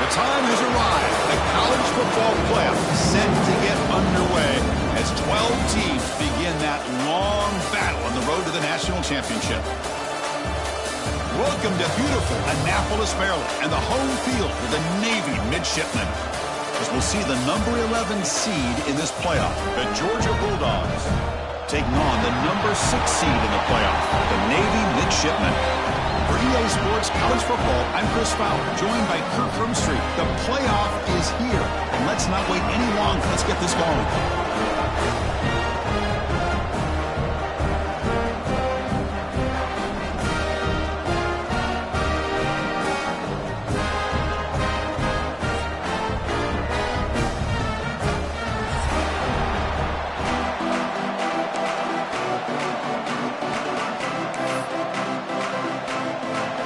The time has arrived. The college football playoff set to get underway as 12 teams begin that long battle on the road to the national championship. Welcome to beautiful Annapolis, Maryland, and the home field for the Navy midshipmen, as we'll see the number 11 seed in this playoff, the Georgia Bulldogs, taking on the number 6 seed in the playoff, the Navy midshipmen. For EA Sports College Football, I'm Chris Fowler, joined by Kirk Street. The playoff is here, and let's not wait any longer. Let's get this going.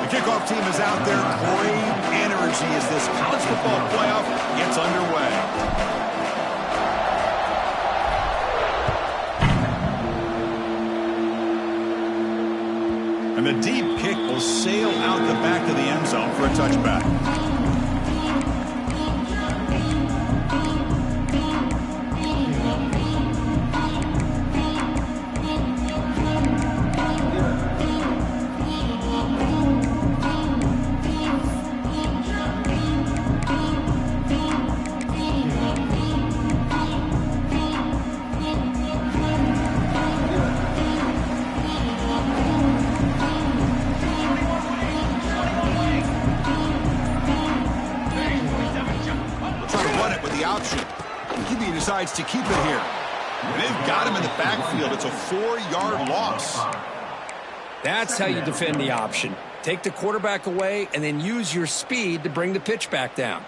Kickoff team is out there. Great energy as this college football playoff gets underway. And the deep kick will sail out the back of the end zone for a touchback. Decides to keep it here. And they've got him in the backfield. It's a 4-yard loss. That's how you defend the option. Take the quarterback away and then use your speed to bring the pitch back down.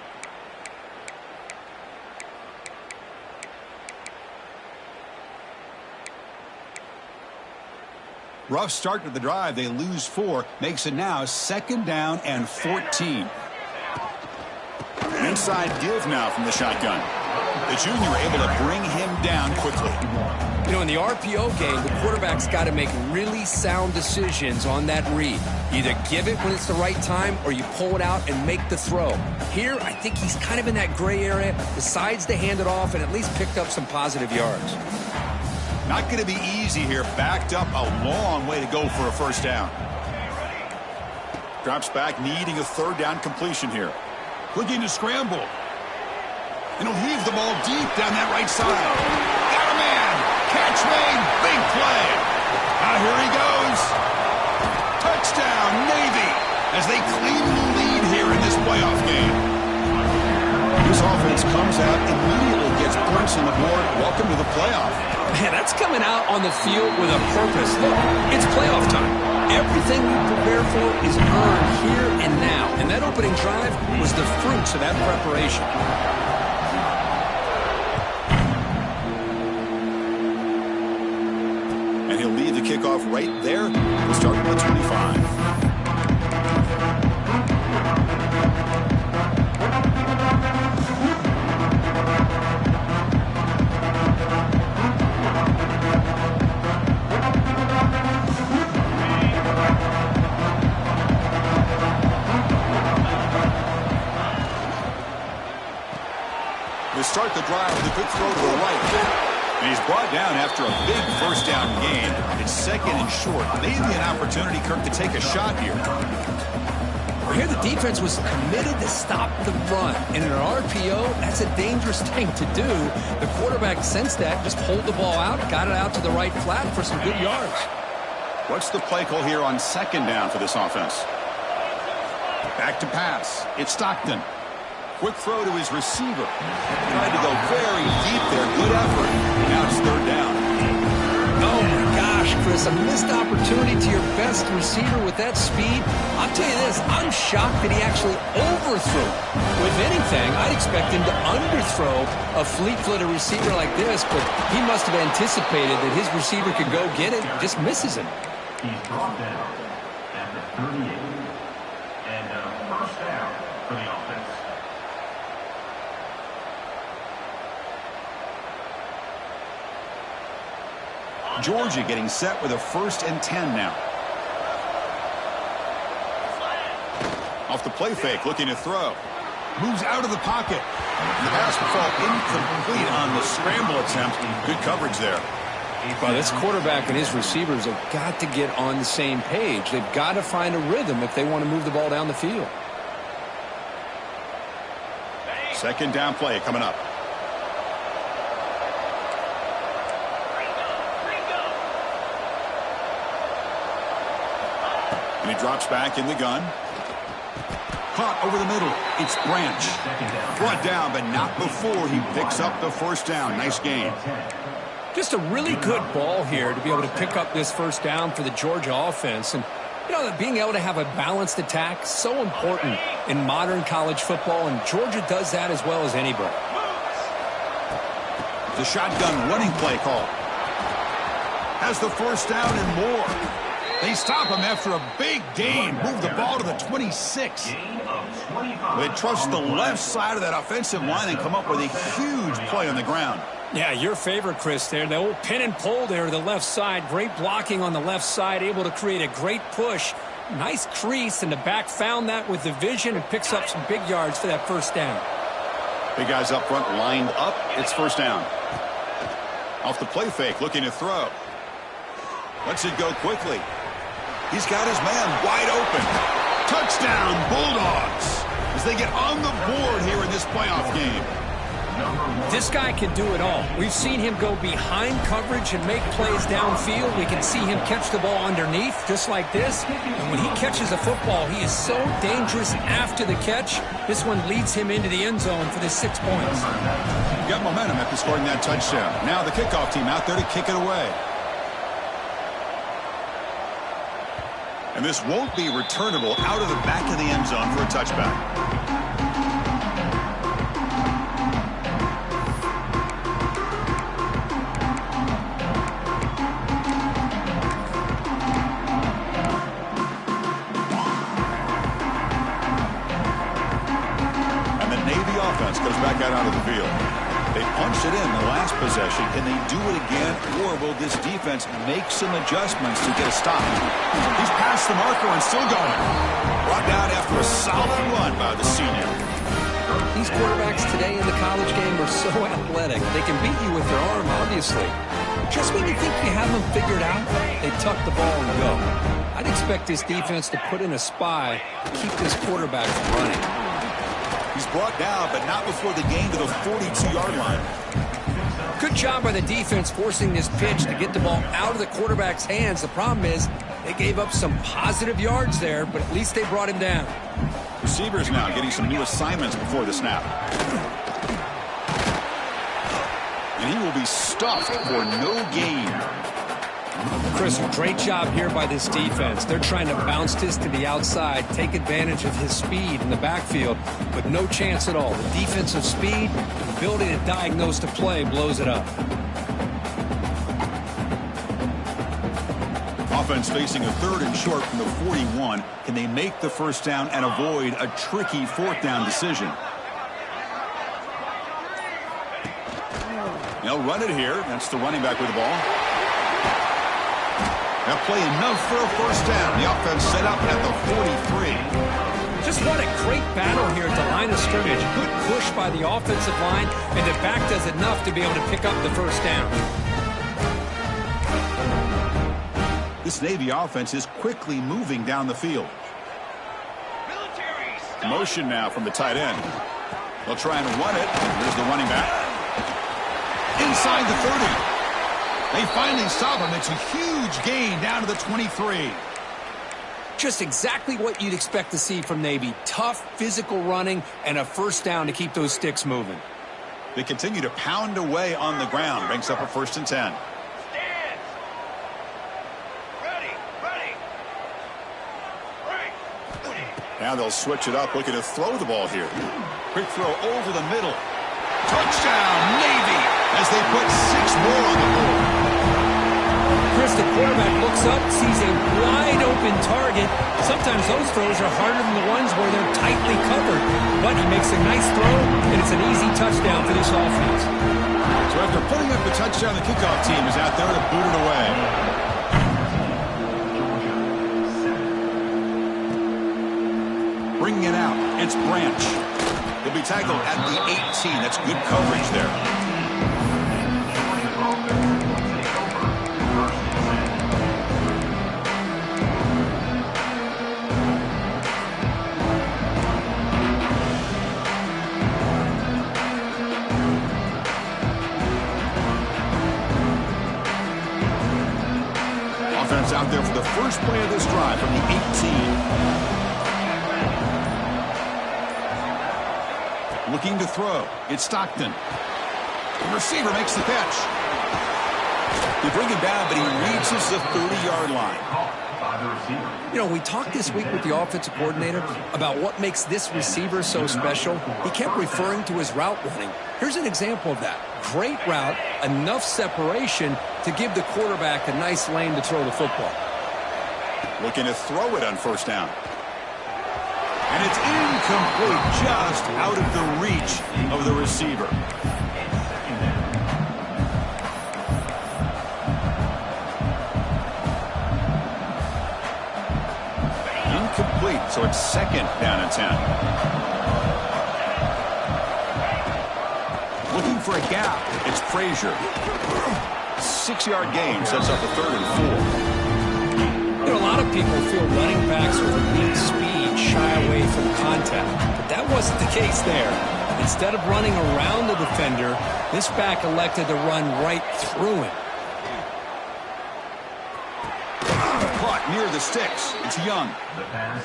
Rough start to the drive. They lose 4. Makes it now 2nd down and 14. An inside give now from the shotgun. The junior able to bring him down quickly. You know, in the RPO game, the quarterback's got to make really sound decisions on that read. Either give it when it's the right time or you pull it out and make the throw. Here, I think he's kind of in that gray area, decides to hand it off and at least picked up some positive yards. Not going to be easy here. Backed up a long way to go for a first down. Drops back, needing a 3rd down completion here. Looking to scramble. And he'll heave the ball deep down that right side. Got a man. Catch made. Big play. Now here he goes. Touchdown, Navy, as they claim the lead here in this playoff game. This offense comes out, immediately gets points on the board. Welcome to the playoff. Man, that's coming out on the field with a purpose. Look, it's playoff time. Everything we prepare for is earned here and now. And that opening drive was the fruits of that preparation. And he'll leave the kickoff right there. We'll start with the 25. To start the drive with a good throw to the right. And he's brought down after a big first down gain. It's 2nd and short. Maybe an opportunity, Kirk, to take a shot here. Here the defense was committed to stop the run. And in an RPO, that's a dangerous thing to do. The quarterback sensed that, just pulled the ball out, got it out to the right flat for some good yards. What's the play call here on 2nd down for this offense? Back to pass. It's Stockton. Quick throw to his receiver. Tried to go very deep there. Good effort. Now it's 3rd down. Oh, my gosh, Chris. A missed opportunity to your best receiver with that speed. I'll tell you this. I'm shocked that he actually overthrew. If anything, I'd expect him to underthrow a fleet-footed receiver like this, but he must have anticipated that his receiver could go get it. Just misses him. He's brought down at the 38. And first down for the offense. Georgia getting set with a 1st and 10 now. Off the play fake, looking to throw. Moves out of the pocket. The pass will fall incomplete on the scramble attempt. Good coverage there. Well, this quarterback and his receivers have got to get on the same page. They've got to find a rhythm if they want to move the ball down the field. Second down play coming up. And he drops back in the gun. Caught over the middle. It's Branch. Brought down, but not before he picks up the first down. Nice gain. Just a really good ball here to be able to pick up this first down for the Georgia offense. And, you know, being able to have a balanced attack is so important in modern college football, and Georgia does that as well as anybody. The shotgun running play call. Has the first down and more. They stop him after a big gain. Move the ball to the 26. They trust the left side of that offensive line and come up with a huge play on the ground. Yeah, your favorite, Chris, there. The old pin and pull there to the left side. Great blocking on the left side, able to create a great push. Nice crease, and the back found that with the vision and picks up some big yards for that first down. Big guys up front lined up. It's first down. Off the play fake, looking to throw. Lets it go quickly. He's got his man wide open. Touchdown, Bulldogs, as they get on the board here in this playoff game. This guy can do it all. We've seen him go behind coverage and make plays downfield. We can see him catch the ball underneath, just like this. And when he catches a football, he is so dangerous after the catch. This one leads him into the end zone for the 6 points. Got momentum after scoring that touchdown. Now the kickoff team out there to kick it away. And this won't be returnable out of the back of the end zone for a touchback. Goes back out onto the field. They punched it in the last possession. Can they do it again, or will this defense make some adjustments to get a stop? He's past the marker and still going. Brought down after a solid run by the senior. These quarterbacks today in the college game are so athletic. They can beat you with their arm, obviously. Just when you think you have them figured out, they tuck the ball and go. I'd expect this defense to put in a spy to keep this quarterback running. He's brought down, but not before the gain to the 42-yard line. Good job by the defense forcing this pitch to get the ball out of the quarterback's hands. The problem is they gave up some positive yards there, but at least they brought him down. Receivers now getting some new assignments before the snap. And he will be stuffed for no gain. Chris, great job here by this defense. They're trying to bounce this to the outside, take advantage of his speed in the backfield, but no chance at all. The defensive speed, the ability to diagnose the play blows it up. Offense facing a third and short from the 41. Can they make the first down and avoid a tricky fourth down decision? They'll run it here. That's the running back with the ball. That play enough for a first down. The offense set up at the 43. Just what a great battle here at the line of scrimmage. Good push by the offensive line, and the back does enough to be able to pick up the first down. This Navy offense is quickly moving down the field. Motion now from the tight end. They'll try and run it. Here's the running back. Inside the 30. They finally stop him. It's a huge gain down to the 23. Just exactly what you'd expect to see from Navy. Tough, physical running, and a first down to keep those sticks moving. They continue to pound away on the ground. Brings up a 1st and 10. Now they'll switch it up, looking to throw the ball here. Quick throw over the middle. Touchdown, Navy, as they put 6 more on the board. Chris, the quarterback looks up, sees a wide-open target. Sometimes those throws are harder than the ones where they're tightly covered. But he makes a nice throw, and it's an easy touchdown for this offense. So after putting up the touchdown, the kickoff team is out there to boot it away. Bringing it out, it's Branch. He'll be tackled at the 18. That's good coverage there. Offense out there for the first play of this drive from the 18. Looking to throw. It's Stockton. The receiver makes the catch. They bring him down, but he reaches the 30-yard line. You know, we talked this week with the offensive coordinator about what makes this receiver so special. He kept referring to his route running. Here's an example of that. Great route, enough separation to give the quarterback a nice lane to throw the football. Looking to throw it on first down. And it's incomplete, just out of the reach of the receiver. Incomplete, so it's second down and 10. Looking for a gap, it's Frazier. 6-yard gain sets up a 3rd and 4. You know, a lot of people feel running backs with elite speed shy away from contact, but that wasn't the case there. Instead of running around the defender, this back elected to run right through him. Caught near the sticks. It's Young.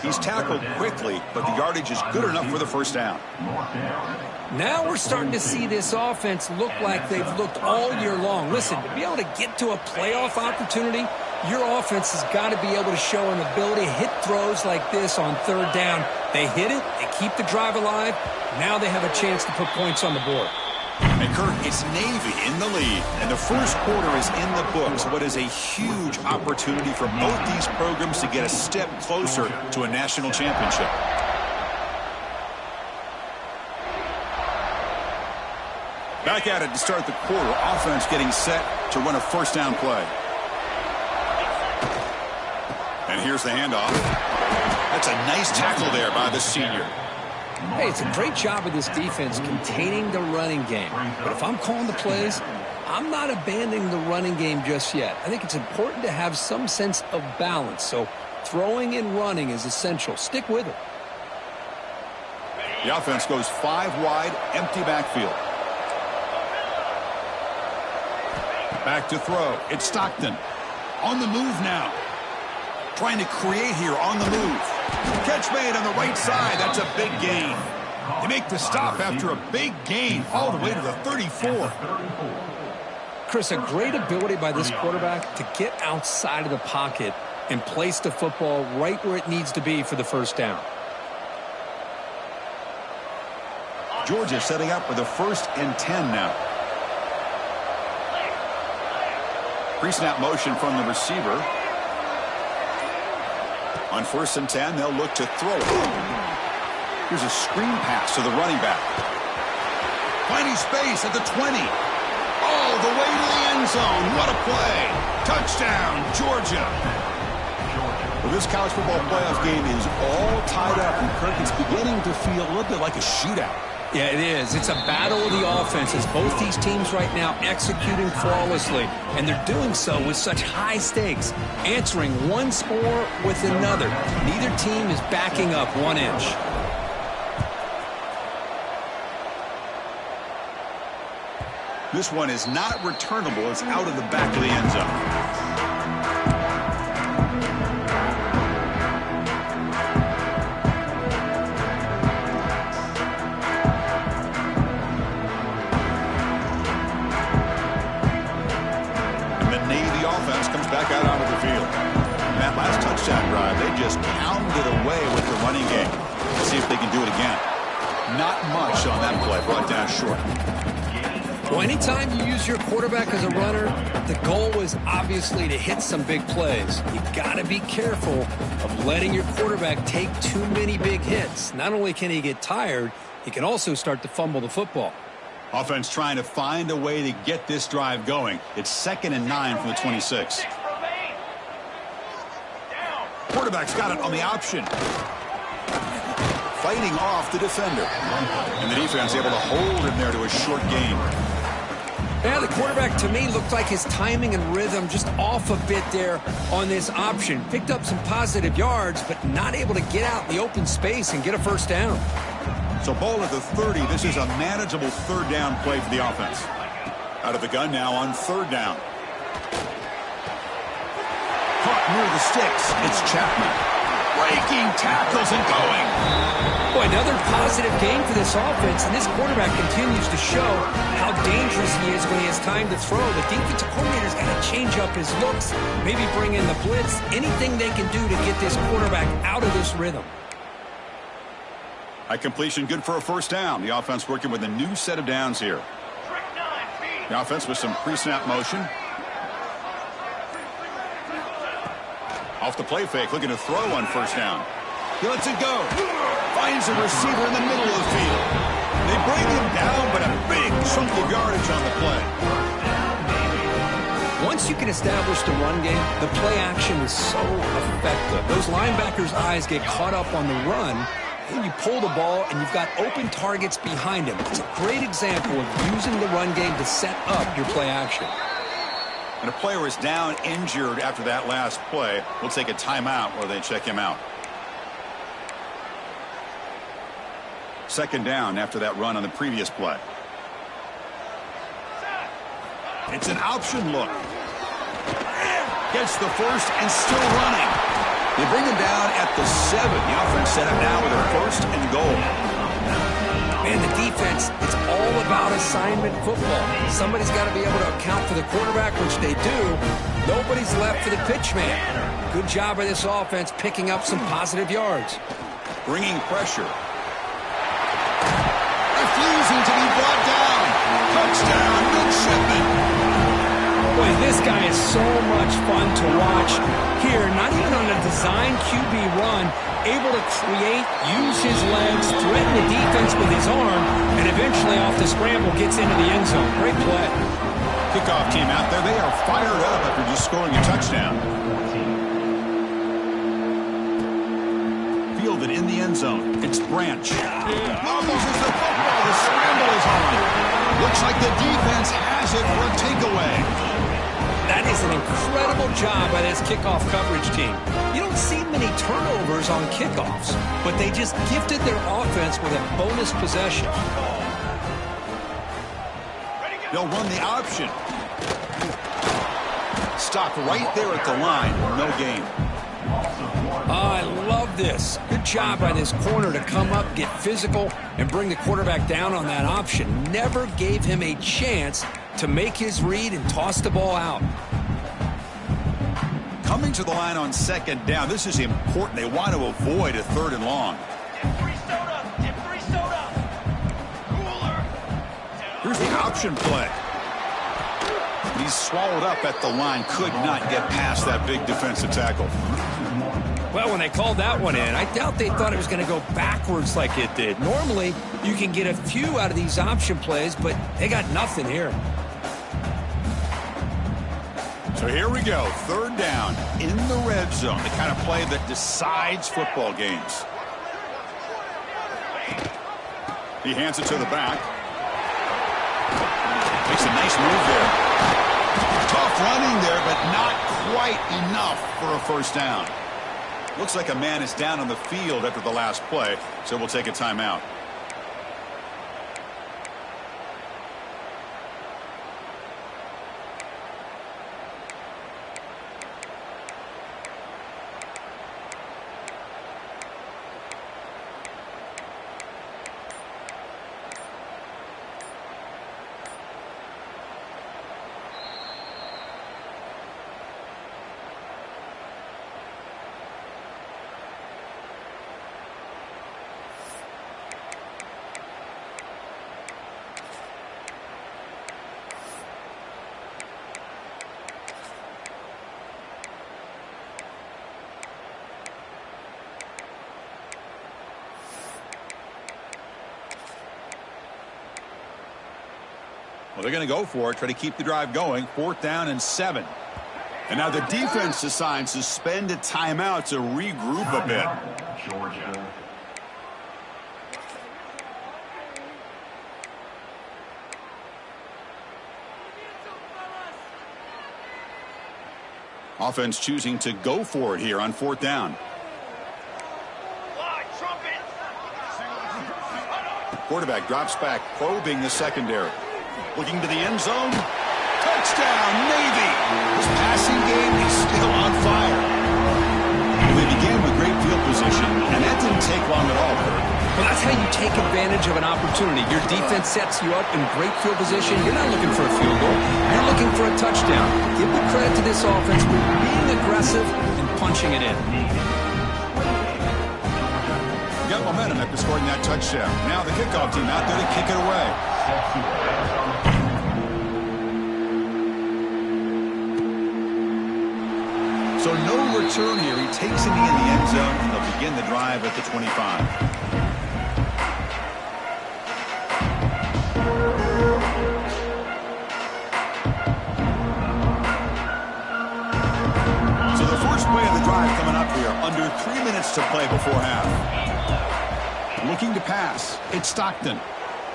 He's tackled quickly, but the yardage is good enough for the first down. Now we're starting to see this offense look like they've looked all year long. Listen, to be able to get to a playoff opportunity, your offense has got to be able to show an ability to hit throws like this on 3rd down. They hit it, they keep the drive alive. Now they have a chance to put points on the board. And Kirk, it's Navy in the lead, and the first quarter is in the books. What is a huge opportunity for both these programs to get a step closer to a national championship. Back at it to start the quarter. Offense getting set to run a first down play. And here's the handoff. That's a nice tackle there by the senior. Hey, it's a great job of this defense containing the running game. But if I'm calling the plays, I'm not abandoning the running game just yet. I think it's important to have some sense of balance. So throwing and running is essential. Stick with it. The offense goes 5 wide, empty backfield. Back to throw. It's Stockton. On the move now. Trying to create here on the move. Catch made on the right side. That's a big gain. They make the stop after a big gain all the way to the 34. Chris, a great ability by this quarterback to get outside of the pocket and place the football right where it needs to be for the first down. Georgia setting up for the 1st and 10 now. Pre-snap motion from the receiver. On 1st and 10, they'll look to throw it. Here's a screen pass to the running back. Finding space at the 20. All the way to the end zone. What a play. Touchdown, Georgia. Well, this college football playoff game is all tied up, and Kirk, it's beginning to feel a little bit like a shootout. Yeah, it is. It's a battle of the offenses. Both these teams right now executing flawlessly, and they're doing so with such high stakes, answering one score with another. Neither team is backing up 1 inch. This one is not returnable. It's out of the back of the end zone. Back out onto the field. And that last touchdown drive, they just pounded away with the running game. Let's see if they can do it again. Not much on that play, brought down short. Well, anytime you use your quarterback as a runner, the goal is obviously to hit some big plays. You've got to be careful of letting your quarterback take too many big hits. Not only can he get tired, he can also start to fumble the football. Offense trying to find a way to get this drive going. It's 2nd and 9 from the 26. Quarterback's got it on the option. fighting off the defender. And the defense able to hold him there to a short gain. Yeah, the quarterback, to me, looked like his timing and rhythm just off a bit there on this option. Picked up some positive yards, but not able to get out in the open space and get a first down. So ball at the 30. This is a manageable third down play for the offense. Out of the gun now on third down. Caught near the sticks. It's Chapman. Breaking tackles and going. Boy, another positive game for this offense, and this quarterback continues to show how dangerous he is when he has time to throw. The defensive coordinator's got to change up his looks, maybe bring in the blitz, anything they can do to get this quarterback out of this rhythm. High completion, good for a first down. The offense working with a new set of downs here. The offense with some pre-snap motion. Off the play fake, looking to throw on first down. He lets it go. Finds a receiver in the middle of the field. They bring him down, but a big chunk of yardage on the play. Once you can establish the run game, the play action is so effective. Those linebackers' eyes get caught up on the run, and you pull the ball, and you've got open targets behind him. It's a great example of using the run game to set up your play action. And a player is down injured after that last play. We'll take a timeout while they check him out. Second down after that run on the previous play. It's an option look. Gets the first and still running. They bring him down at the 7. The offense set up now with a first and goal. Man, the defense, it's all about assignment football. Somebody's got to be able to account for the quarterback, which they do. Nobody's left for the pitch man. Good job by this offense picking up some positive yards. Bringing pressure. Refusing to be brought down. Touchdown, midshipman. Boy, this guy is so much fun to watch. Here, not even on a design QB run, able to create, use his legs, threaten the defense with his arm, and eventually off the scramble gets into the end zone. Great play. Kickoff team out there. They are fired up after just scoring a touchdown. Fielded in the end zone. It's Branch. Loses the football. The scramble is on. Looks like the defense has it for a takeaway. That is an incredible job by this kickoff coverage team. You don't see many turnovers on kickoffs, but they just gifted their offense with a bonus possession. They'll run the option. Stopped right there at the line. No gain. Oh, I love this. Good job by this corner to come up, get physical, and bring the quarterback down on that option. Never gave him a chance to make his read and toss the ball out. Coming to the line on second down. This is important. They want to avoid a third and long. Here's the option play. He's swallowed up at the line. Could not get past that big defensive tackle. Well, when they called that one in, I doubt they thought it was going to go backwards like it did. Normally, you can get a few out of these option plays, but they got nothing here. So here we go. Third down in the red zone. The kind of play that decides football games. He hands it to the back. Makes a nice move there. Tough running there, but not quite enough for a first down. Looks like a man is down on the field after the last play, so we'll take a timeout. Well, they're going to go for it, try to keep the drive going. 4th down and 7. And now the defense decides to spend a timeout to regroup a bit. Georgia. Offense choosing to go for it here on 4th down. Quarterback drops back, probing the secondary. Looking to the end zone. Touchdown, Navy! His passing game is still on fire. They began with great field position, and that didn't take long at all, Kurt. Well, that's how you take advantage of an opportunity. Your defense sets you up in great field position. You're not looking for a field goal. You're looking for a touchdown. Give the credit to this offense for being aggressive and punching it in. Got momentum after scoring that touchdown. Now the kickoff team out there to kick it away. So no return here. He takes it in the end zone, and they'll begin the drive at the 25. So the first play of the drive coming up here. Under 3 minutes to play before half. Looking to pass. It's Stockton.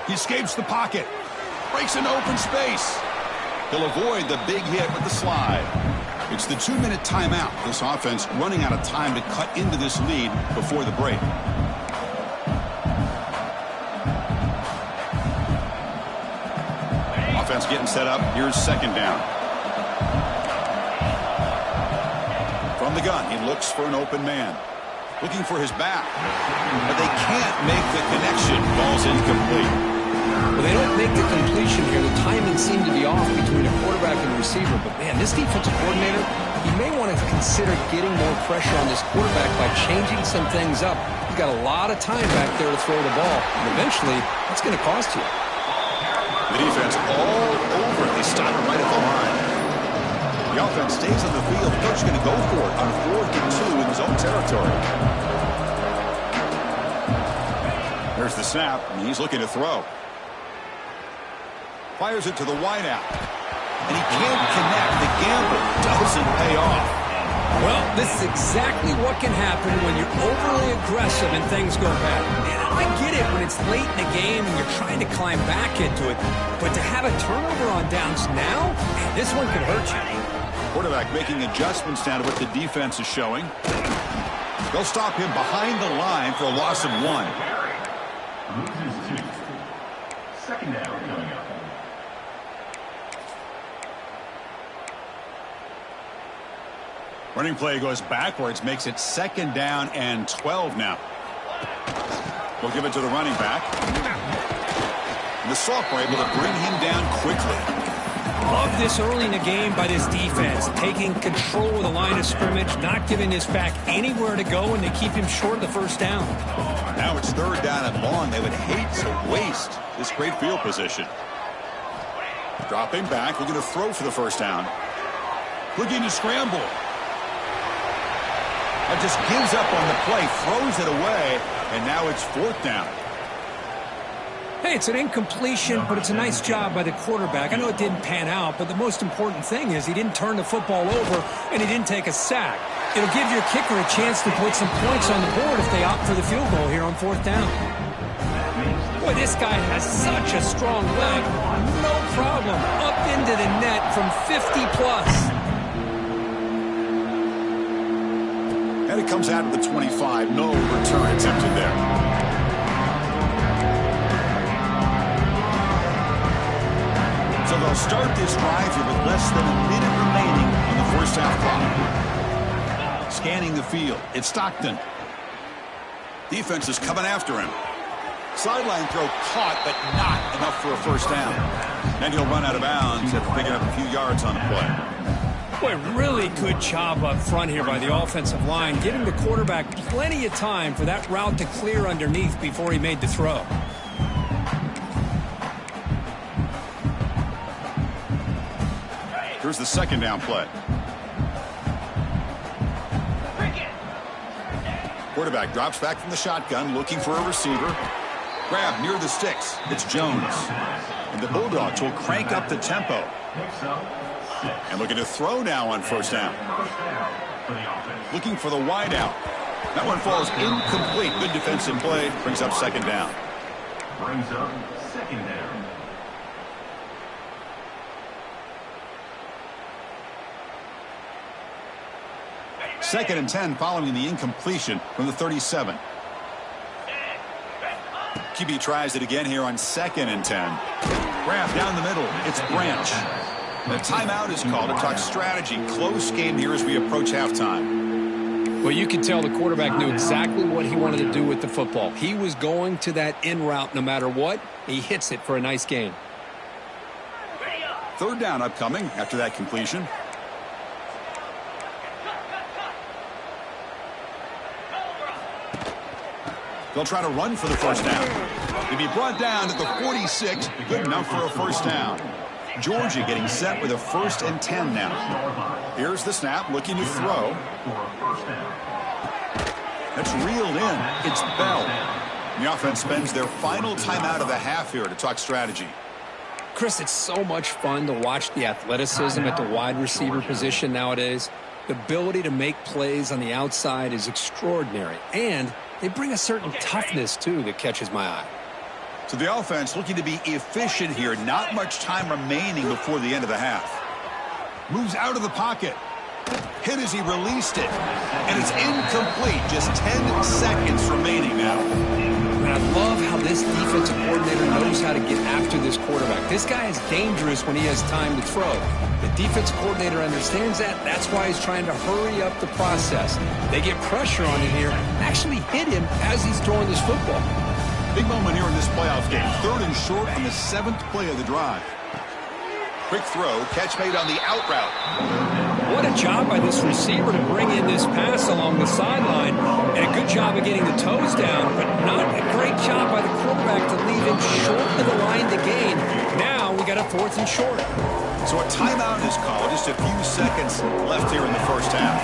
He escapes the pocket. Breaks into open space. He'll avoid the big hit with the slide. It's the 2-minute timeout. This offense running out of time to cut into this lead before the break. Offense getting set up. Here's 2nd down. From the gun, he looks for an open man. Looking for his back. But they can't make the connection. Ball's incomplete. Well, they don't make the completion here. The timing seemed to be off between a quarterback and a receiver. But, man, this defensive coordinator, he may want to consider getting more pressure on this quarterback by changing some things up. He's got a lot of time back there to throw the ball. And eventually, that's going to cost you. The defense all over it. They stop it right at the line. The offense stays on the field. The coach is going to go for it on 4th and 2 in his own territory. There's the snap, and he's looking to throw. Fires it to the wideout. And he can't connect. The gamble doesn't pay off. Well, this is exactly what can happen when you're overly aggressive and things go bad. And I get it when it's late in the game and you're trying to climb back into it. But to have a turnover on downs now, man, this one could hurt you. Quarterback making adjustments down to what the defense is showing. They'll stop him behind the line for a loss of 1. Loses 2. 2nd down coming up. Running play goes backwards, makes it 2nd down and 12 now. We'll give it to the running back. And the Soft were able to bring him down quickly. Love this early in the game by this defense, taking control of the line of scrimmage, not giving this back anywhere to go, and they keep him short of the 1st down. Now it's 3rd down and long. They would hate to waste this great field position. Dropping back, looking to throw for the 1st down. Looking to scramble. But just gives up on the play, throws it away, and now it's 4th down. Hey, it's an incompletion, but it's a nice job by the quarterback. I know it didn't pan out, but the most important thing is he didn't turn the football over and he didn't take a sack. It'll give your kicker a chance to put some points on the board if they opt for the field goal here on 4th down. Boy, this guy has such a strong leg. No problem. Up into the net from 50 plus. And it comes out of the 25. No return attempted there. So they'll start this drive here with less than a minute remaining on the 1st half clock. Scanning the field. It's Stockton. Defense is coming after him. Sideline throw caught, but not enough for a 1st down. And he'll run out of bounds after picking up a few yards on the play. Boy, really good job up front here by the offensive line, giving the quarterback plenty of time for that route to clear underneath before he made the throw. Here's the 2nd down play. Quarterback drops back from the shotgun, looking for a receiver. Grab near the sticks. It's Jones. And the Bulldogs will crank up the tempo. And looking to throw now on 1st down. Looking for the wideout. That one falls incomplete. Good defensive play. Brings up 2nd down. Brings up 2nd down. 2nd and 10 following the incompletion from the 37. QB tries it again here on 2nd and 10. Grab down the middle. It's Branch. The timeout is called to talk strategy. Close game here as we approach halftime. Well, you could tell the quarterback knew exactly what he wanted to do with the football. He was going to that in route no matter what. He hits it for a nice gain. 3rd down upcoming after that completion. They'll try to run for the 1st down. He'll be brought down at the 46. Good enough for a 1st down. Georgia getting set with a 1st and 10 now. Here's the snap, looking to throw. That's reeled in. It's Bell. The offense spends their final timeout of the half here to talk strategy. Chris, it's so much fun to watch the athleticism at the wide receiver position nowadays. The ability to make plays on the outside is extraordinary. And they bring a certain toughness, too, that catches my eye. So the offense looking to be efficient here. Not much time remaining before the end of the half. Moves out of the pocket. Hit as he released it. And it's incomplete. Just 10 seconds remaining now. And I love how this defensive coordinator knows how to get after this quarterback. This guy is dangerous when he has time to throw. The defensive coordinator understands that. That's why he's trying to hurry up the process. They get pressure on him here. Actually hit him as he's throwing this football. Big moment here in this playoff game. 3rd and short on the 7th play of the drive. Quick throw. Catch made on the out route. What a job by this receiver to bring in this pass along the sideline. And a good job of getting the toes down, but not a great job by the quarterback to leave him short of the line to gain. Now we got a 4th and short. So a timeout is called. Just a few seconds left here in the 1st half.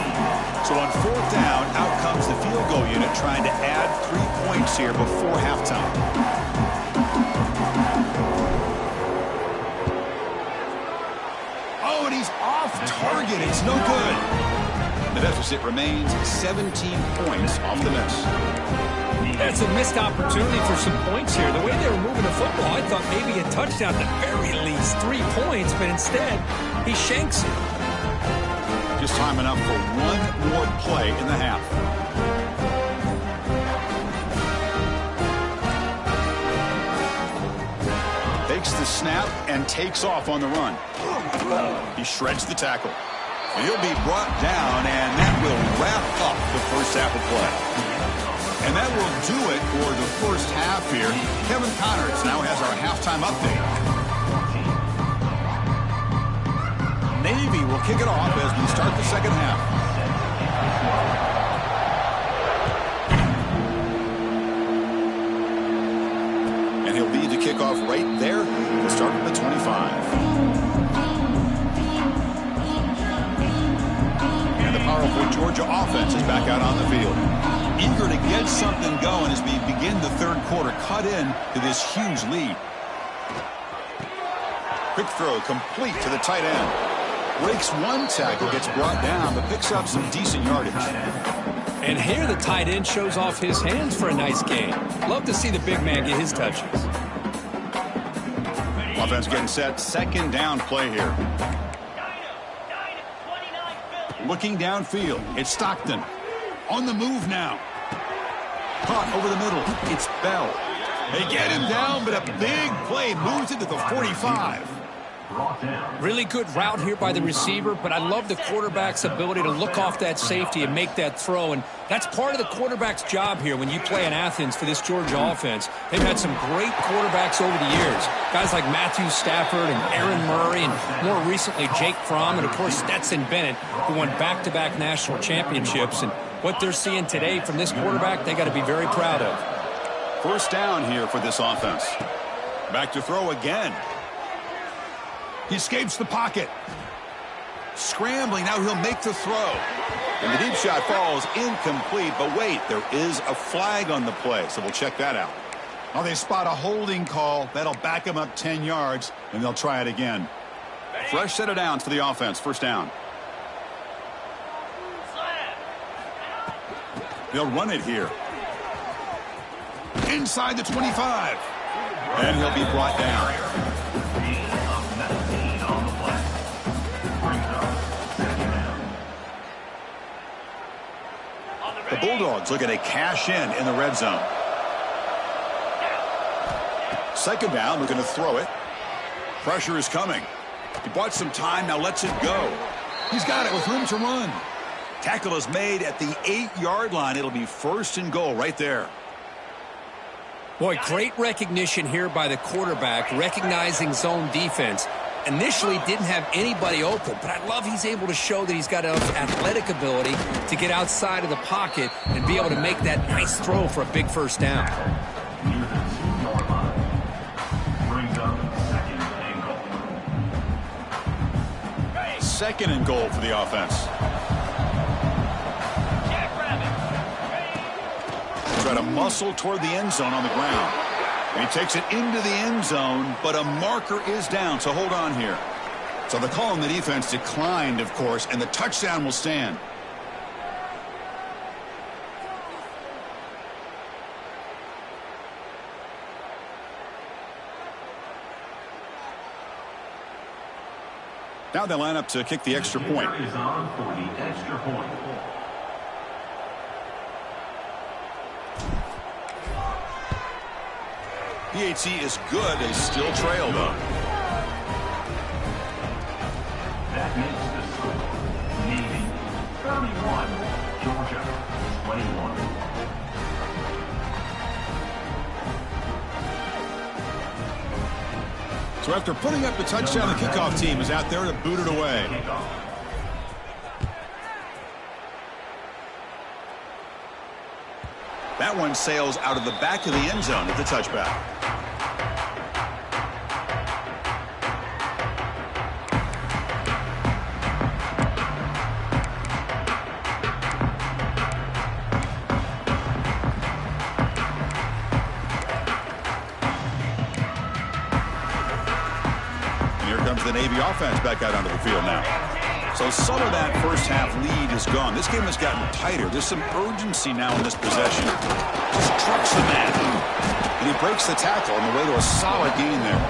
So on 4th down, out comes the field goal unit trying to add 3 points here before halftime. Oh, and he's off target. It's no good. The deficit remains 17 points off the miss. That's a missed opportunity for some points here. The way they were moving the football, I thought maybe a touchdown at the very least 3 points, but instead he shanks it. Just time enough for one more play in the half. Takes the snap and takes off on the run. He shreds the tackle. He'll be brought down, and that will wrap up the 1st half of play. And that will do it for the 1st half here. Kevin Connors now has our halftime update. Navy will kick it off as we start the 2nd half. And he'll lead the kickoff right there to start at the 25. And the powerful Georgia offense is back out on the field. Eager to get something going as we begin the 3rd quarter. Cut in to this huge lead. Quick throw complete to the tight end. Breaks one tackle, gets brought down, but picks up some decent yardage. And here the tight end shows off his hands for a nice gain. Love to see the big man get his touches. Offense getting set. 2nd down play here. Looking downfield. It's Stockton. On the move now. Caught over the middle. It's Bell. They get him down, but a big play moves it to the 45. Really good route here by the receiver, but I love the quarterback's ability to look off that safety and make that throw. And that's part of the quarterback's job here when you play in Athens for this Georgia offense. They've had some great quarterbacks over the years. Guys like Matthew Stafford and Aaron Murray and more recently Jake Fromm and, of course, Stetson Bennett, who won back-to-back national championships. And what they're seeing today from this quarterback, they got to be very proud of. 1st down here for this offense. Back to throw again. He escapes the pocket. Scrambling, now he'll make the throw. And the deep shot falls incomplete, but wait, there is a flag on the play, so we'll check that out. Oh, they spot a holding call. That'll back him up 10 yards, and they'll try it again. Fresh set of downs for the offense, 1st down. They'll run it here. Inside the 25. And he'll be brought down. The Bulldogs looking to cash in the red zone. Second down, looking to throw it. Pressure is coming. He bought some time, now lets it go. He's got it with room to run. Tackle is made at the 8-yard line. It'll be first and goal right there. Boy, great recognition here by the quarterback, recognizing zone defense. Initially didn't have anybody open, but I love he's able to show that he's got enough athletic ability to get outside of the pocket and be able to make that nice throw for a big first down. Near the 2-yard line. Brings up second and goal. Second and goal for the offense. Try to muscle toward the end zone on the ground. He takes it into the end zone, but a marker is down, so hold on here. So the call on the defense declined, of course, and the touchdown will stand. Now they line up to kick the extra point. Is on for the extra point. PAT is good. They still trail, though. That makes the score. Navy 31, Georgia 21. So after putting up the touchdown, the kickoff team is out there to boot it away. That one sails out of the back of the end zone at the touchback. And here comes the Navy offense back out onto the field now. So some of that first half lead is gone. This game has gotten tighter. There's some urgency now in this possession. Just trucks the man. And he breaks the tackle on the way to a solid gain there.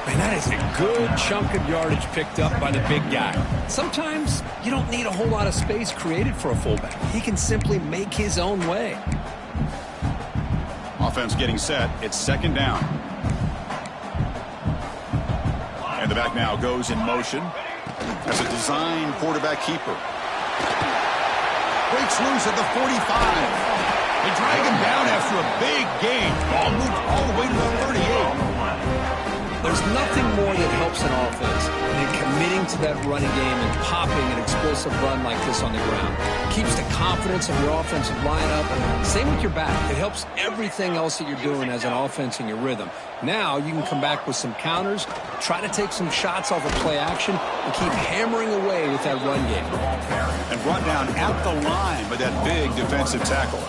Man, that is a good chunk of yardage picked up by the big guy. Sometimes you don't need a whole lot of space created for a fullback. He can simply make his own way. Offense getting set. It's second down. And the back now goes in motion. As a design quarterback keeper. Breaks loose at the 45. They drag him down after a big gain. Ball moved all the way to the 38. There's nothing more that helps an offense than committing to that running game and popping an explosive run like this on the ground. Keeps the confidence of your offensive lineup. Same with your back. It helps everything else that you're doing as an offense in your rhythm. Now you can come back with some counters, try to take some shots off of play action, and keep hammering away with that run game. And brought down at the line by that big defensive tackle.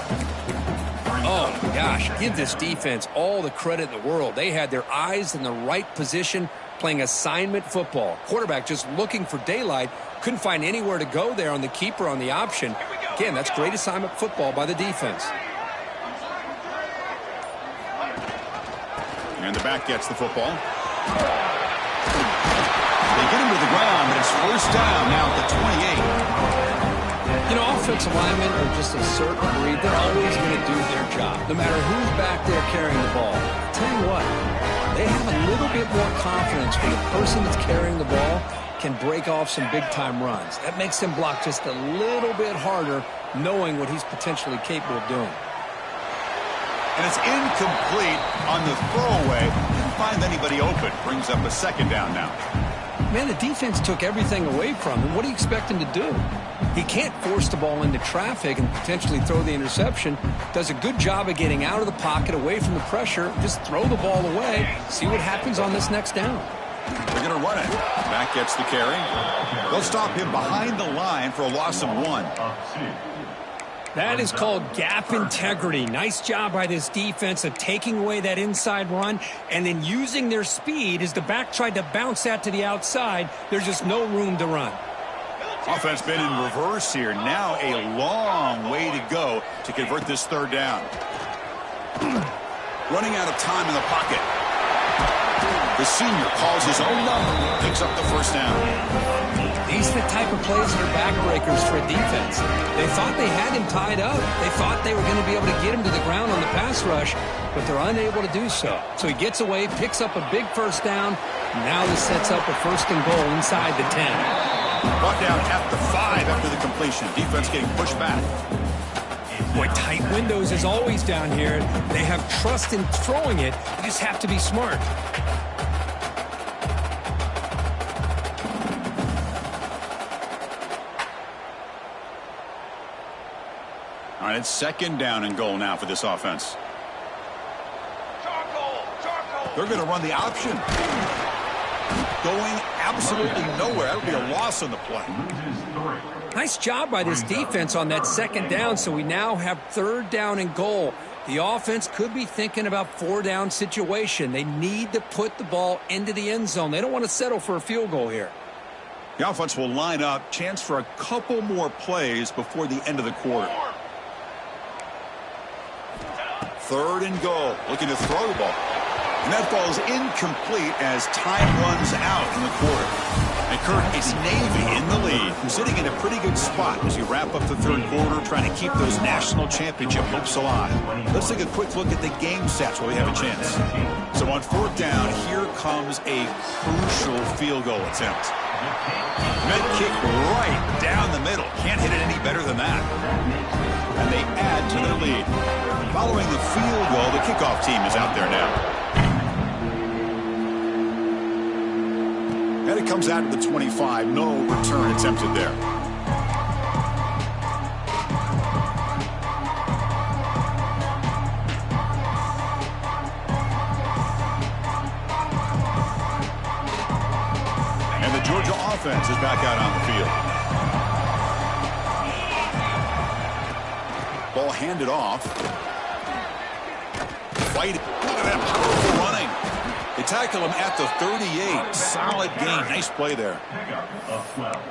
Oh, my gosh, give this defense all the credit in the world. They had their eyes in the right position, playing assignment football. Quarterback just looking for daylight, couldn't find anywhere to go there on the keeper on the option. Again, that's great assignment football by the defense. And the back gets the football. They get him to the ground, but it's first down now at the 28. You know, offensive linemen are just a certain breed. They're always going to do their job, no matter who's back there carrying the ball. I'll tell you what, they have a little bit more confidence when the person that's carrying the ball can break off some big-time runs. That makes them block just a little bit harder, knowing what he's potentially capable of doing. And it's incomplete on the throwaway. Didn't find anybody open. Brings up a second down now. Man, the defense took everything away from him. What do you expect him to do? He can't force the ball into traffic and potentially throw the interception. Does a good job of getting out of the pocket, away from the pressure. Just throw the ball away. See what happens on this next down. They're going to run it. Back gets the carry. They'll stop him behind the line for a loss of 1. That is called gap integrity. Nice job by this defense of taking away that inside run and then using their speed as the back tried to bounce that to the outside. There's just no room to run. Offense been in reverse here. Now a long way to go to convert this third down. Running out of time in the pocket. The senior calls his own number, picks up the first down. These are the type of plays that are backbreakers for a defense. They thought they had him tied up. They thought they were going to be able to get him to the ground on the pass rush, but they're unable to do so. So he gets away, picks up a big first down. Now this sets up a 1st and goal inside the 10. Brought down at the 5 after the completion. Defense getting pushed back. Boy, tight windows is always down here. They have trust in throwing it. You just have to be smart. All right, it's 2nd down and goal now for this offense. They're going to run the option. Going absolutely nowhere. That would be a loss on the play. Nice job by this defense on that 2nd down, so we now have 3rd down and goal. The offense could be thinking about 4-down situation. They need to put the ball into the end zone. They don't want to settle for a field goal here. The offense will line up. Chance for a couple more plays before the end of the quarter. 3rd and goal. Looking to throw the ball. And that ball is incomplete as time runs out in the quarter. And Kurt, it's Navy in the lead, sitting in a pretty good spot as you wrap up the 3rd quarter, trying to keep those national championship hopes alive. Let's take a quick look at the game stats while we have a chance. So on 4th down, here comes a crucial field goal attempt. Mid kick right down the middle. Can't hit it any better than that. And they add to their lead. Following the field goal, the kickoff team is out there now. And it comes out to the 25. No return attempted there. And the Georgia offense is back out on the field. Ball handed off. Fight. Look at that powerful running. They tackle him at the 38. Solid gain. Nice play there.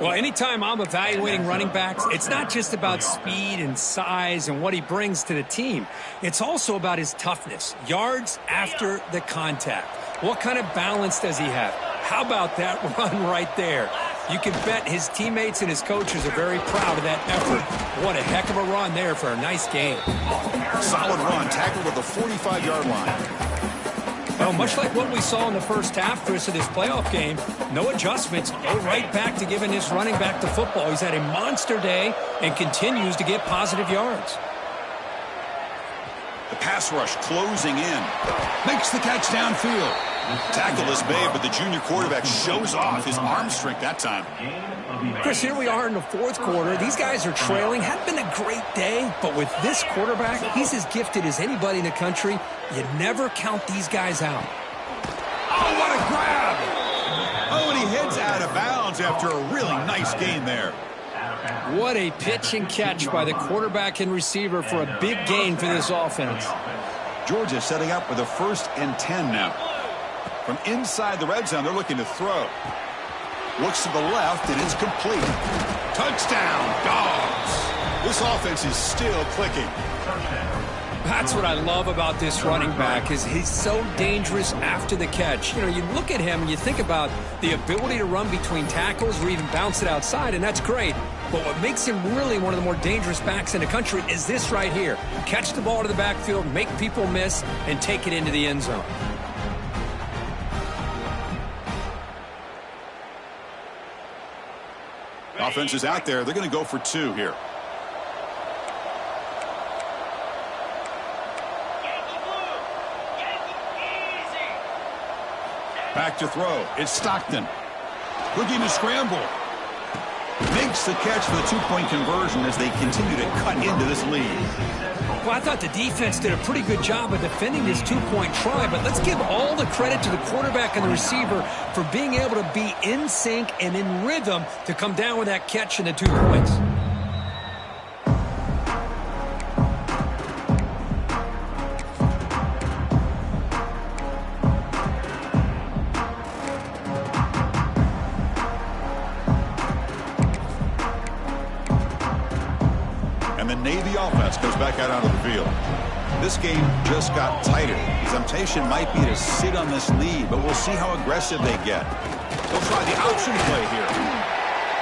Well, anytime I'm evaluating running backs, it's not just about speed and size and what he brings to the team. It's also about his toughness. Yards after the contact. What kind of balance does he have? How about that run right there? You can bet his teammates and his coaches are very proud of that effort. What a heck of a run there for a nice game. Solid run. Tackled at the 45-yard line. Well, much like what we saw in the first half, Chris, of this playoff game, no adjustments, go right back to giving this running back the football. He's had a monster day and continues to get positive yards. The pass rush closing in. Makes the catch downfield. Tackle is made, but the junior quarterback shows off his arm strength that time. Chris, here we are in the 4th quarter. These guys are trailing. Hadn't been a great day, but with this quarterback, he's as gifted as anybody in the country. You never count these guys out. Oh, what a grab! Oh, and he heads out of bounds after a really nice gain there. What a pitch and catch by the quarterback and receiver for a big gain for this offense. Georgia setting up with a 1st and 10 now. From inside the red zone, they're looking to throw. Looks to the left, and it's complete. Touchdown, Dogs. This offense is still clicking. That's what I love about this running back is he's so dangerous after the catch. You know, you look at him and you think about the ability to run between tackles or even bounce it outside, and that's great. But what makes him really one of the more dangerous backs in the country is this right here. Catch the ball to the backfield, make people miss, and take it into the end zone. Offense is out there. They're going to go for 2 here. Back to throw. It's Stockton. Looking to scramble. Makes the catch for the 2-point conversion as they continue to cut into this lead. Well, I thought the defense did a pretty good job of defending this 2-point try, but let's give all the credit to the quarterback and the receiver for being able to be in sync and in rhythm to come down with that catch and the 2 points. And the Navy offense goes back out onto the field. This game just got tighter. The temptation might be to sit on this lead, but we'll see how aggressive they get. They'll try the option play here.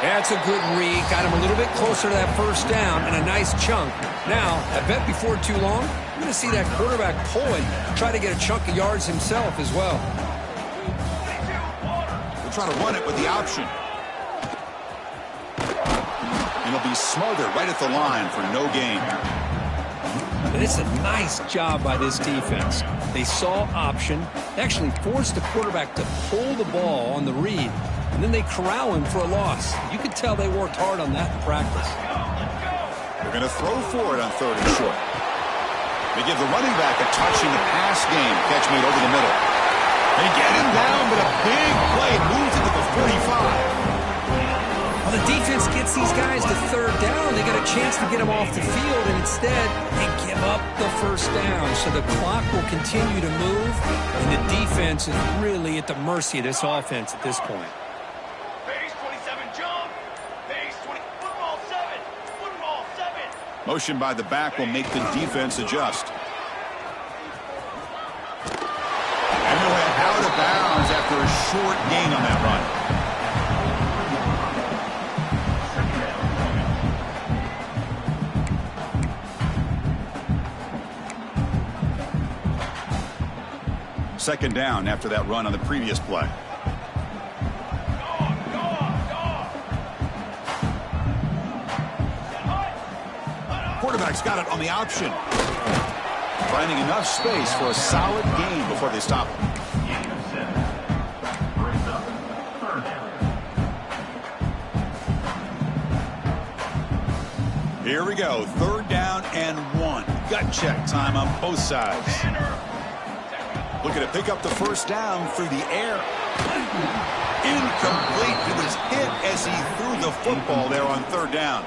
That's a good read. Got him a little bit closer to that first down and a nice chunk. Now, I bet before too long, you're going to see that quarterback pull and try to get a chunk of yards himself as well. We'll try to run it with the option. And he'll be smothered right at the line for no gain. And it's a nice job by this defense. They saw option. They actually forced the quarterback to pull the ball on the read, and then they corral him for a loss. You could tell they worked hard on that in practice. They're going to throw for it on 3rd and short. They give the running back a touch in the pass game. Catch made over the middle. They get him down, but a big play moves it to the 45. Well, the defense gets these guys to 3rd down. They got a chance to get them off the field, and instead they give up the 1st down. So the clock will continue to move, and the defense is really at the mercy of this offense at this point. Base 27 jump. Base 20. Football 7. Football 7. Motion by the back will make the defense adjust. And he'll head out of bounds after a short gain on that run. Second down after that run on the previous play. Quarterback's got it on the option. Finding enough space for a solid gain before they stop him. Here we go. 3rd down and 1. Gut check time on both sides. Looking to pick up the 1st down through the air. Incomplete. It was hit as he threw the football there on 3rd down.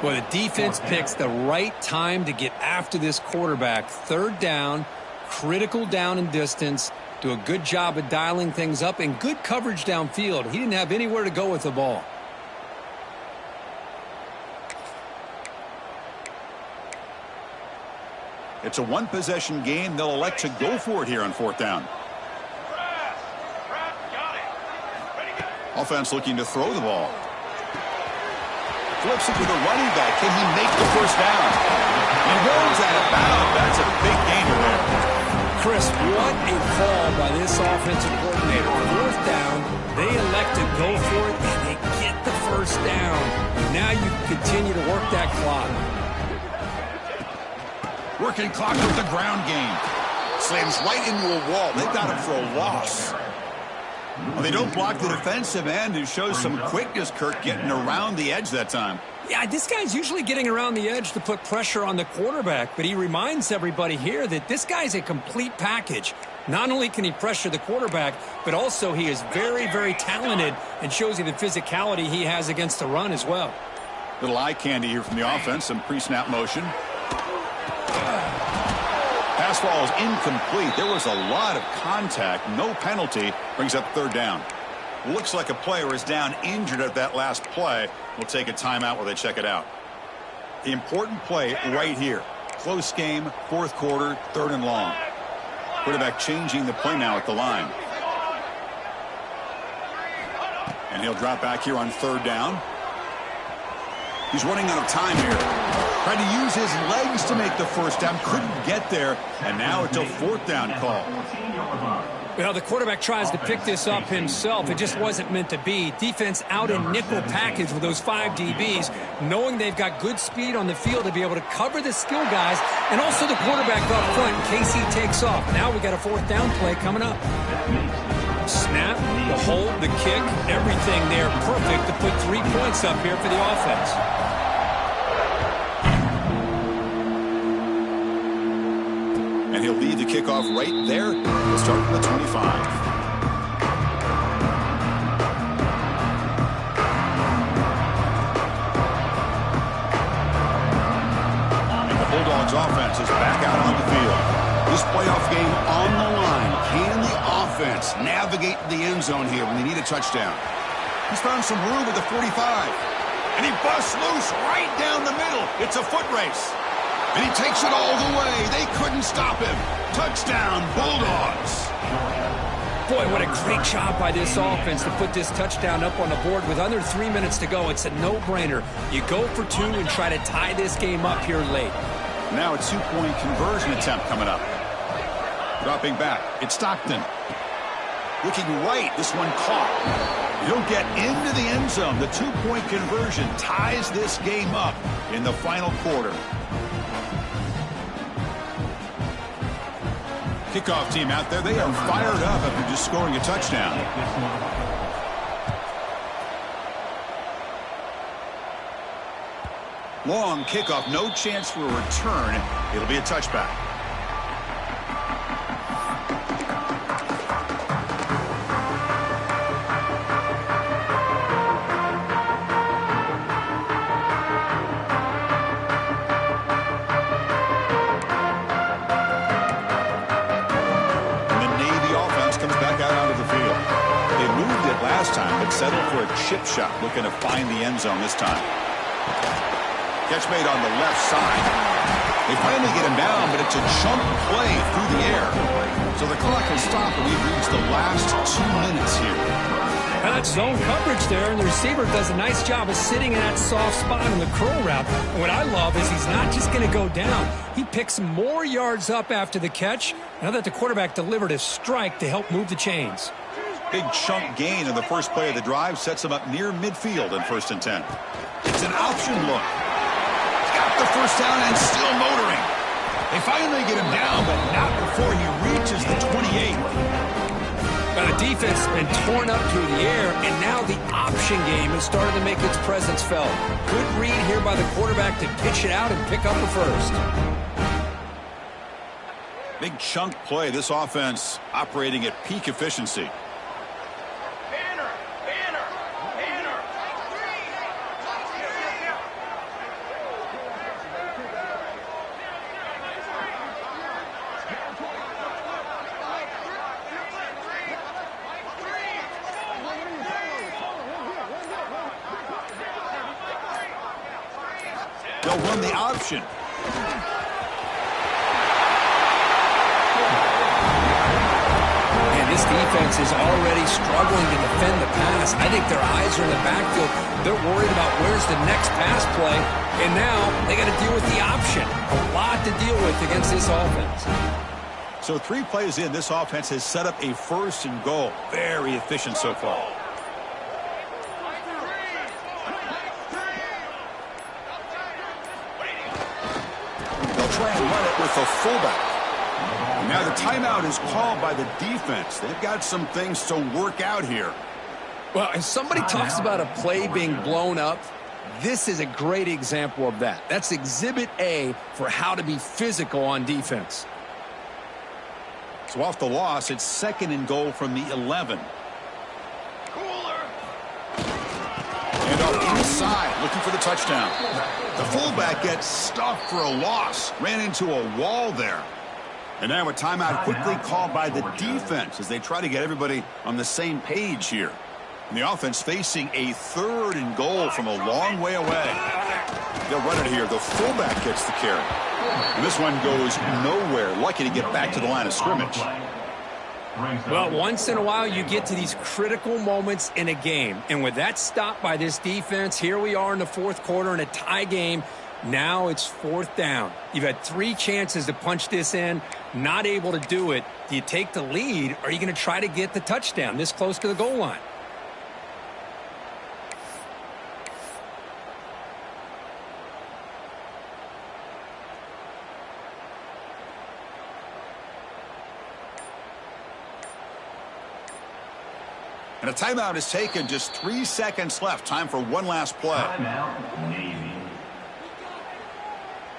Well, the defense picks the right time to get after this quarterback. 3rd down, critical down and distance. Do a good job of dialing things up and good coverage downfield. He didn't have anywhere to go with the ball. It's a 1-possession game. They'll elect to go for it here on 4th down. Offense looking to throw the ball. Flips it to the running back. Can he make the 1st down? He goes out of bounds. That's a big gainer there. Chris, what a call by this offensive coordinator. 4th down, they elect to go for it, and they get the 1st down. Now you continue to work that clock. Working clock with the ground game. Slams right into a wall. They've got him for a loss. Well, they don't block the defensive end, who shows some quickness, Kirk, getting around the edge that time. Yeah, this guy's usually getting around the edge to put pressure on the quarterback, but he reminds everybody here that this guy's a complete package. Not only can he pressure the quarterback, but also he is very, very talented and shows you the physicality he has against the run as well. Little eye candy here from the offense, some pre-snap motion. Pass ball is incomplete. There was a lot of contact. No penalty. Brings up 3rd down. Looks like a player is down injured at that last play. We'll take a timeout while they check it out. The important play right here. Close game, 4th quarter, 3rd and long. Quarterback changing the play now at the line. And he'll drop back here on 3rd down. He's running out of time here. Tried to use his legs to make the 1st down. Couldn't get there. And now it's a 4th down call. Well, the quarterback tries to pick this up himself. It just wasn't meant to be. Defense out in nickel package with those 5 DBs, knowing they've got good speed on the field to be able to cover the skill guys and also the quarterback up front in case he takes off. Now we got a 4th down play coming up. Snap, the hold, the kick, everything there perfect to put 3 points up here for the offense. And he'll lead the kickoff right there. He'll start from the 25. And the Bulldogs offense is back out on the field. This playoff game on the line. Can the offense navigate the end zone here when they need a touchdown? He's found some room with the 45. And he busts loose right down the middle. It's a foot race. And he takes it all the way. They couldn't stop him. Touchdown, Bulldogs. Boy, what a great job by this offense to put this touchdown up on the board with under 3 minutes to go. It's a no-brainer. You go for two and try to tie this game up here late. Now a two-point conversion attempt coming up. Dropping back, it's Stockton. Looking right, this one caught. He'll get into the end zone. The two-point conversion ties this game up in the final quarter. Kickoff team out there, they are fired up after just scoring a touchdown. Long kickoff, no chance for a return. It'll be a touchback. Settle for a chip shot, looking to find the end zone this time. Catch made on the left side. They finally get him down, but it's a chunk play through the air. So the clock will stop, and we've reached the last 2 minutes here. And that's zone coverage there, and the receiver does a nice job of sitting in that soft spot in the curl route. And what I love is he's not just going to go down. He picks more yards up after the catch, now that the quarterback delivered a strike to help move the chains. Big chunk gain in the first play of the drive sets him up near midfield in 1st and 10. It's an option look. He's got the first down and still motoring. They finally get him down, but not before he reaches the 28. Now the defense has been torn up through the air, and now the option game has started to make its presence felt. Good read here by the quarterback to pitch it out and pick up the first. Big chunk play. This offense operating at peak efficiency. They'll run the option. And this defense is already struggling to defend the pass. I think their eyes are in the backfield. They're worried about where's the next pass play. And now they got to deal with the option. A lot to deal with against this offense. So 3 plays in, this offense has set up a 1st and goal. Very efficient so far. Try and run it with the fullback. And now the timeout is called by the defense. They've got some things to work out here. Well, if somebody talks about a play being blown up, this is a great example of that. That's Exhibit A for how to be physical on defense. So off the loss, it's 2nd and goal from the 11. And up inside, looking for the touchdown. The fullback gets stuffed for a loss. Ran into a wall there. And now a timeout quickly called by the defense as they try to get everybody on the same page here. And the offense facing a 3rd and goal from a long way away. They'll run it here. The fullback gets the carry. And this one goes nowhere. Lucky to get back to the line of scrimmage. Well, once in a while you get to these critical moments in a game. And with that stop by this defense, here we are in the 4th quarter in a tie game. Now it's 4th down. You've had 3 chances to punch this in, not able to do it. Do you take the lead, or are you going to try to get the touchdown this close to the goal line? And a timeout is taken. Just 3 seconds left. Time for one last play. Timeout, Navy.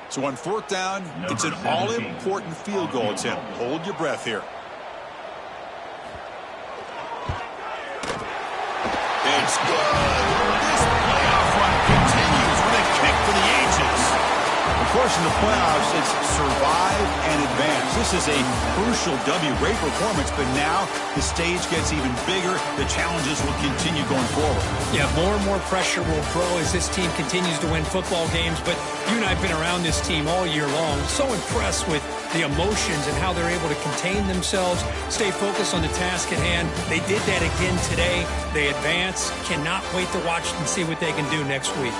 So on 4th down, it's an all-important field goal attempt. Hold your breath here. It's good. This playoff run continues with a kick for the ages. Of course, course, in the playoffs, it's survive and advance. This is a crucial W. Great performance, but now the stage gets even bigger. The challenges will continue going forward. Yeah, more and more pressure will grow as this team continues to win football games. But you and I have been around this team all year long. So impressed with the emotions and how they're able to contain themselves, stay focused on the task at hand. They did that again today. They advance. Cannot wait to watch and see what they can do next week.